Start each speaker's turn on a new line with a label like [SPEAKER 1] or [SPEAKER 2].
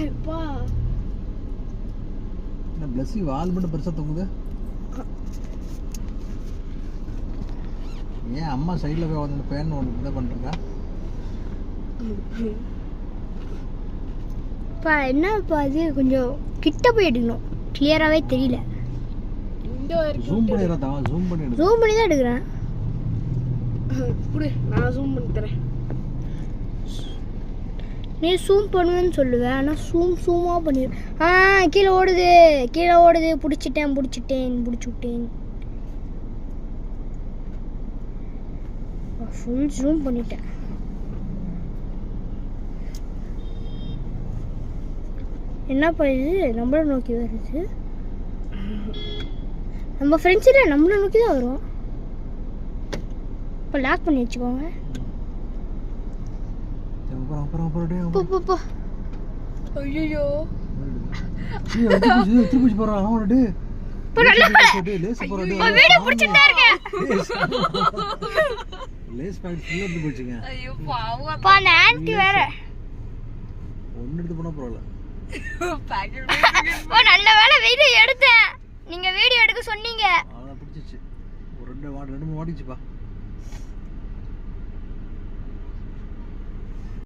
[SPEAKER 1] அப்பா
[SPEAKER 2] என்ன பிளஸி வால் மட்டும் பெருசா தொங்குது. ஏன் அம்மா சைடுல போய் வந்து பேன் ஒன்று இதை பண்றீங்க?
[SPEAKER 3] அப்பா என்னப்பா அது கொஞ்சம் கிட்ட போய் எடுக்கணும், கிளியராகவே தெரியல.
[SPEAKER 2] ஜூம் பண்ணிடுறதா? ஜூம் பண்ணி எடு.
[SPEAKER 3] ஜூம் பண்ணி தான் எடுக்கிறேன்.
[SPEAKER 1] குடு, நான் ஜூம் பண்ணி தரேன்.
[SPEAKER 3] நீ ஜூம் பண்ணுவேன்னு சொல்லுவேன், ஆனால் ஜூமாக பண்ணிடு. கீழே ஓடுது, கீழே ஓடுது. பிடிச்சி விட்டேன். ஃபுல் ஜூம் பண்ணிட்டேன். என்னப்பா இது நம்மளை நோக்கி வருது? நம்ம ஃப்ரெண்ட்ஸ் இல்லை, நம்மளை நோக்கி தான் வரும். இப்போ லாக் பண்ணி வச்சுக்கோங்க. போ.
[SPEAKER 1] ஐயோ
[SPEAKER 2] திருப்பி போறான் அவனோட.
[SPEAKER 3] வீடியோ பிடிச்சிட்டே இருக்கேன்.
[SPEAKER 2] லேஸ் பாக்கெட் ஃபுல்லா இருந்து போச்சுங்க.
[SPEAKER 1] ஐயோ பாவம்.
[SPEAKER 3] பா அந்த ஆன்ட்டி வேற
[SPEAKER 2] ஒன்னு எடுத்து போனா பரவாயில்ல.
[SPEAKER 3] ஓ நல்ல வேளை வீடியோ எடுத்தேன். நீங்க வீடியோ எடுக்க சொன்னீங்க.
[SPEAKER 2] அத பிடிச்சிச்சு. ஒரு ரெண்டு மூணு வாட்டிச்சுப்பா.